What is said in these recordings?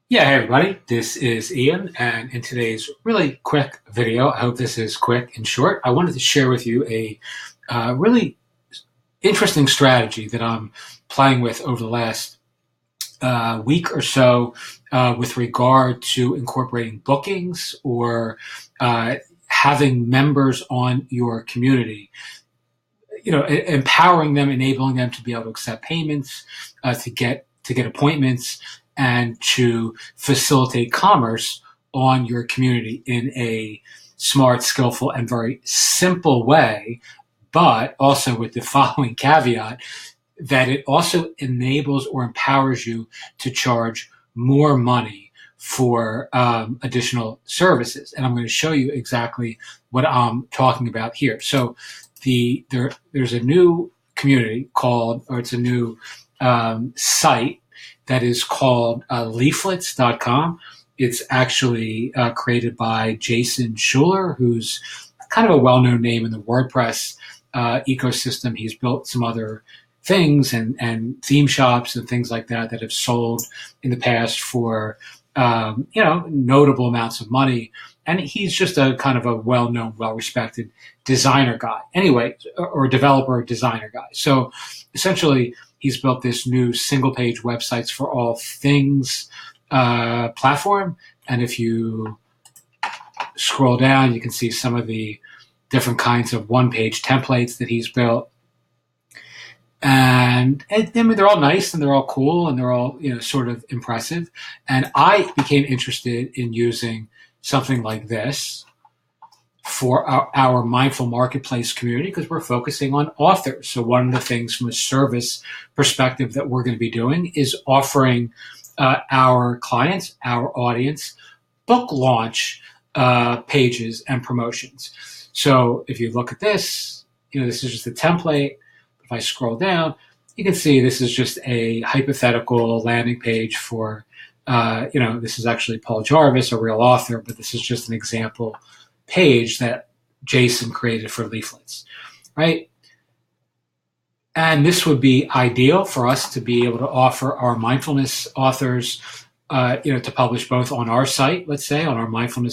Yeah, hey everybody, this is Ian, and in today's really quick video, I hope this is quick and short, I wanted to share with you a really interesting strategy that I'm playing with over the last week or so with regard to incorporating bookings or having members on your community. Empowering them, enabling them to be able to accept payments, to get appointments, and to facilitate commerce on your community in a smart, skillful, and very simple way. But also with the following caveat that it also enables or empowers you to charge more money for additional services. And I'm going to show you exactly what I'm talking about here. So there's a new community called, or it's a new site that is called leaflets.com. It's actually created by Jason Schuler, who's kind of a well-known name in the WordPress ecosystem. He's built some other things and theme shops and things like that that have sold in the past for notable amounts of money. And he's just a kind of a well-known, well-respected designer guy. Anyway, or developer designer guy. So essentially, he's built this new single-page websites for all things platform. And if you scroll down, you can see some of the different kinds of one-page templates that he's built. And I mean, they're all nice and they're all cool and they're all, sort of impressive. And I became interested in using something like this for our mindful marketplace community because we're focusing on authors. So one of the things from a service perspective that we're going to be doing is offering our clients, our audience, book launch pages and promotions. So if you look at this, this is just a template. If I scroll down, you can see this is just a hypothetical landing page for, this is actually Paul Jarvis, a real author, but this is just an example page that Jason created for Leaflets, right? And this would be ideal for us to be able to offer our mindfulness authors, to publish both on our site, let's say, on our mindful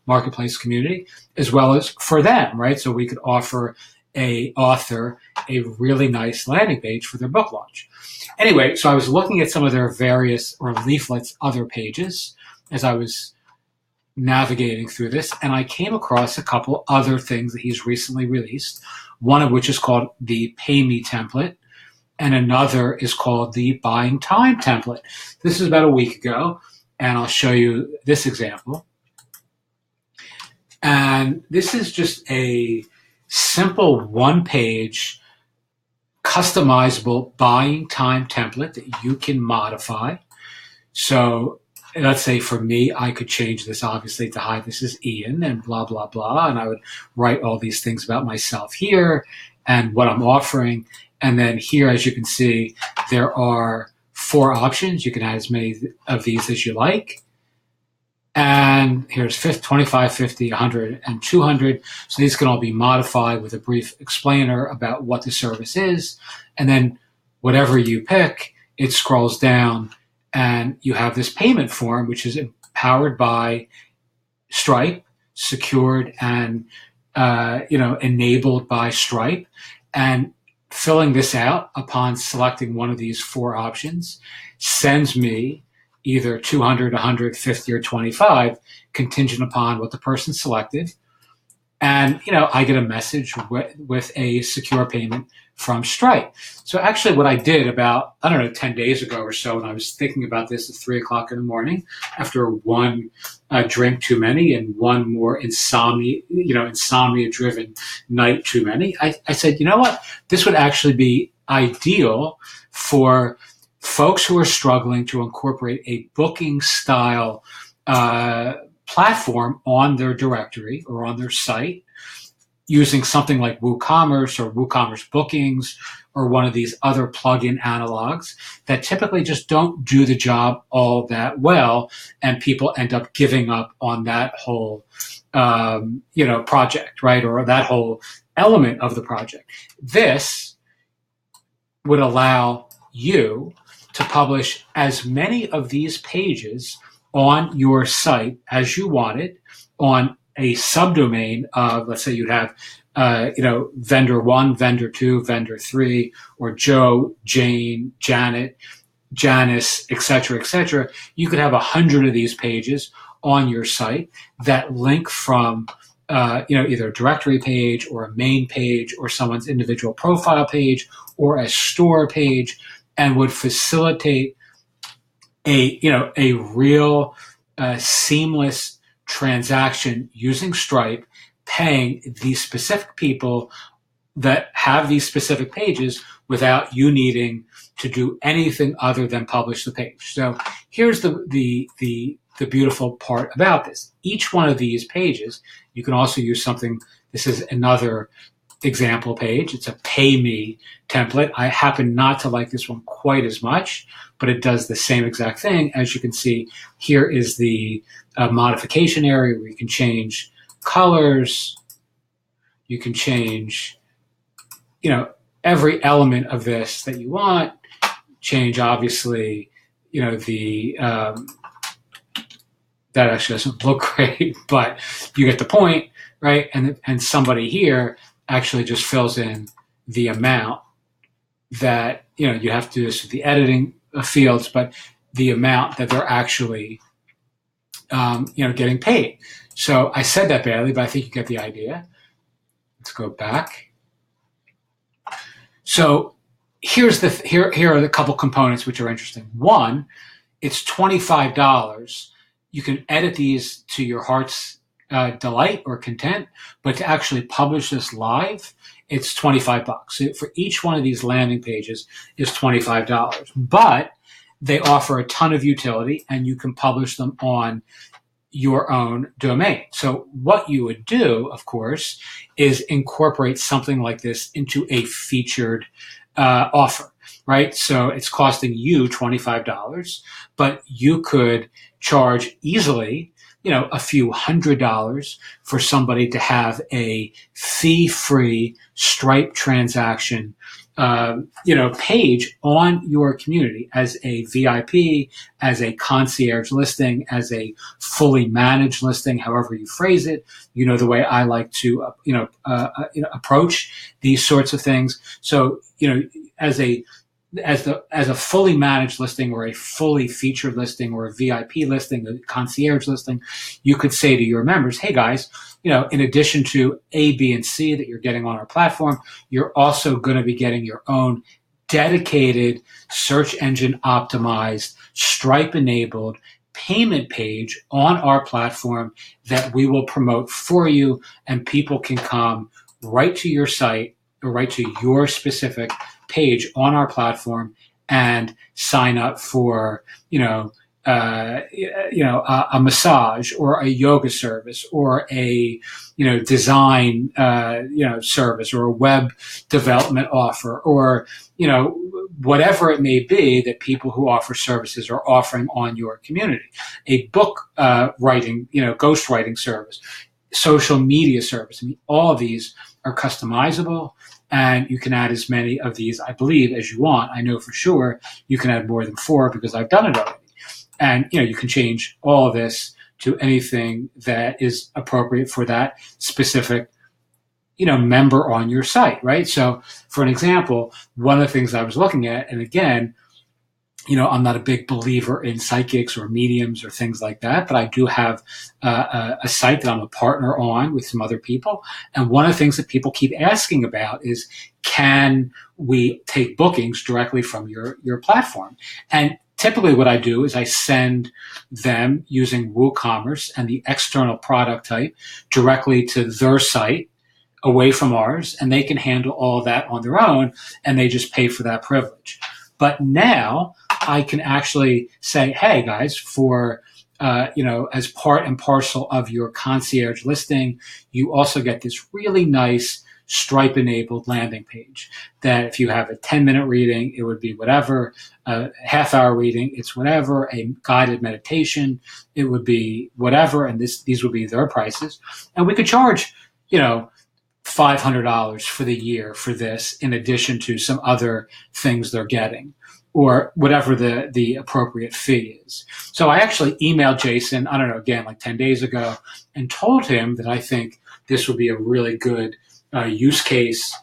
marketplace community, as well as for them, right? So we could offer a author a really nice landing page for their book launch. Anyway, so I was looking at some of their various or Leaflets other pages as I was navigating through this, and I came across a couple other things that he's recently released, one of which is called the Pay Me template, and another is called the Buying Time template. This is about a week ago, and I'll show you this example. And this is just a simple one-page customizable buying time template that you can modify. So let's say for me, I could change this obviously to hi, this is Ian and blah, blah, blah. And I would write all these things about myself here and what I'm offering. And then here, as you can see, there are 4 options. You can add as many of these as you like. And here's 25, 50, 100, and 200. So these can all be modified with a brief explainer about what the service is. And then whatever you pick, it scrolls down and you have this payment form, which is powered by Stripe, secured and, enabled by Stripe. And filling this out upon selecting one of these 4 options sends me either 200, 150, or 25, contingent upon what the person selected. And, I get a message with a secure payment from Stripe. So actually what I did about, 10 days ago or so, when I was thinking about this at 3 o'clock in the morning, after one drink too many and one more insomnia-driven night too many, I said, you know what? This would actually be ideal for folks who are struggling to incorporate a booking style platform on their directory or on their site using something like WooCommerce or WooCommerce Bookings or one of these other plugin analogs that typically just don't do the job all that well, and people end up giving up on that whole project, right, or that whole element of the project. This would allow you to publish as many of these pages on your site as you wanted on a subdomain of, let's say you'd have, vendor one, vendor two, vendor three, or Joe, Jane, Janet, Janice, et cetera, et cetera. You could have 100 of these pages on your site that link from either a directory page or a main page or someone's individual profile page or a store page, and would facilitate a real seamless transaction using Stripe, paying these specific people that have these specific pages without you needing to do anything other than publish the page. So here's the beautiful part about this. Each one of these pages, you can also use something. This is another example page. It's a pay me template. I happen not to like this one quite as much, but it does the same exact thing. As you can see, here is the modification area where you can change colors. You can change, every element of this that you want. Change, obviously, that actually doesn't look great, but you get the point, right? And somebody here actually just fills in the amount that, you have to do this with the editing fields, but the amount that they're actually, getting paid. So I said that badly, but I think you get the idea. Let's go back. So here are the couple components which are interesting. One, it's $25. You can edit these to your heart's delight or content, but to actually publish this live, it's $25. So for each one of these landing pages is $25. But they offer a ton of utility, and you can publish them on your own domain. So what you would do, of course, is incorporate something like this into a featured offer, right? So it's costing you $25, but you could charge easily, a few $100s for somebody to have a fee-free Stripe transaction, page on your community as a VIP, as a concierge listing, as a fully managed listing, however you phrase it. The way I like to, approach these sorts of things. So, as a fully managed listing or a fully featured listing or a VIP listing, a concierge listing, you could say to your members, hey guys, in addition to A, B, and C that you're getting on our platform, you're also going to be getting your own dedicated search engine optimized, Stripe enabled payment page on our platform that we will promote for you, and people can come right to your site or right to your specific page on our platform and sign up for, a massage or a yoga service or a, design, service or a web development offer or, whatever it may be that people who offer services are offering on your community. A book writing, ghostwriting service, social media service. I mean, all of these are customizable, and you can add as many of these, I believe, as you want. I know for sure you can add more than 4 because I've done it already. And, you can change all of this to anything that is appropriate for that specific, member on your site, right? So for an example, one of the things I was looking at, and again, I'm not a big believer in psychics or mediums or things like that, but I do have a site that I'm a partner on with some other people. And one of the things that people keep asking about is, can we take bookings directly from your platform? And typically what I do is I send them using WooCommerce and the external product type directly to their site away from ours, and they can handle all of that on their own, and they just pay for that privilege. But now I can actually say, hey guys, for, as part and parcel of your concierge listing, you also get this really nice Stripe enabled landing page that if you have a 10-minute reading, it would be whatever, a half-hour reading, it's whatever, a guided meditation, it would be whatever, and these would be their prices. And we could charge, $500 for the year for this, in addition to some other things they're getting. or whatever the appropriate fee is. So I actually emailed Jason, I don't know, again, like 10 days ago, and told him that I think this would be a really good use case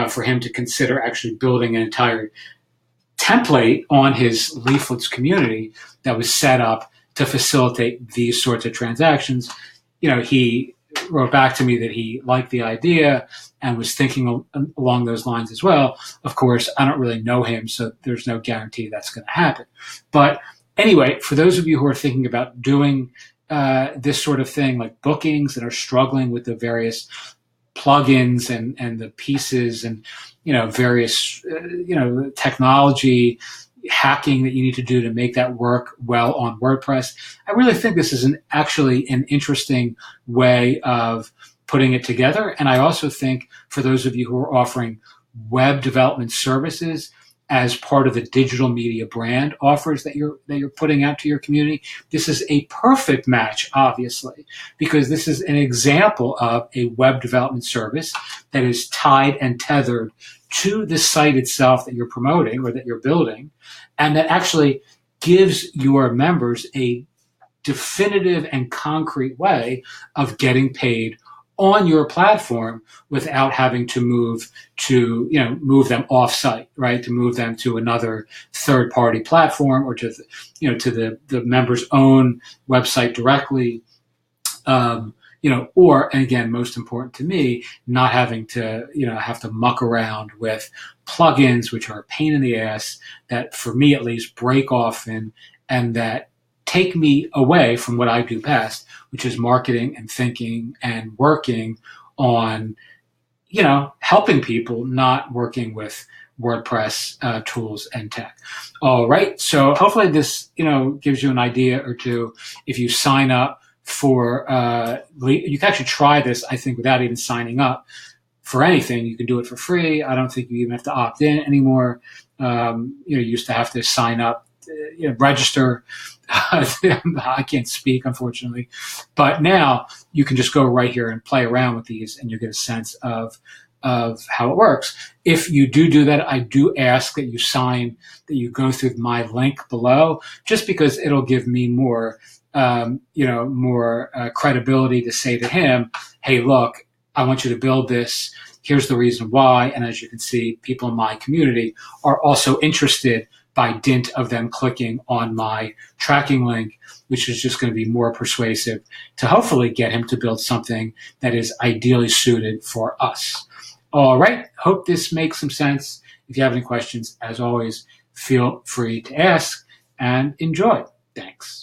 for him to consider actually building an entire template on his leaflets community that was set up to facilitate these sorts of transactions. He wrote back to me that he liked the idea and was thinking along those lines as well. Of course, I don't really know him, so there's no guarantee that's going to happen. But anyway, for those of you who are thinking about doing this sort of thing, like bookings, and are struggling with the various plugins and the pieces and various technology hacking that you need to do to make that work well on WordPress, I really think this is actually an interesting way of putting it together. And I also think for those of you who are offering web development services as part of the digital media brand offers that you're putting out to your community, this is a perfect match, obviously, because this is an example of a web development service that is tied and tethered to the site itself that you're promoting or that you're building, and that actually gives your members a definitive and concrete way of getting paid on your platform without having to move them off site, right? To move them to another third party platform or to the member's own website directly. Or, and again, most important to me, not having to, have to muck around with plugins, which are a pain in the ass that, for me at least, break often and that take me away from what I do best, which is marketing and thinking and working on, helping people, not working with WordPress tools and tech. All right. So hopefully this, gives you an idea or two. If you sign up for, you can actually try this, I think, without even signing up for anything. You can do it for free. I don't think you even have to opt in anymore. You used to have to sign up, register. I can't speak, unfortunately, but now you can just go right here and play around with these, and you get a sense of how it works. If you do that, I do ask that you go through my link below, just because it'll give me more credibility to say to him, hey, look, I want you to build this. Here's the reason why. And as you can see, people in my community are also interested by dint of them clicking on my tracking link, which is just going to be more persuasive to hopefully get him to build something that is ideally suited for us. All right. Hope this makes some sense. If you have any questions, as always, feel free to ask and enjoy. Thanks.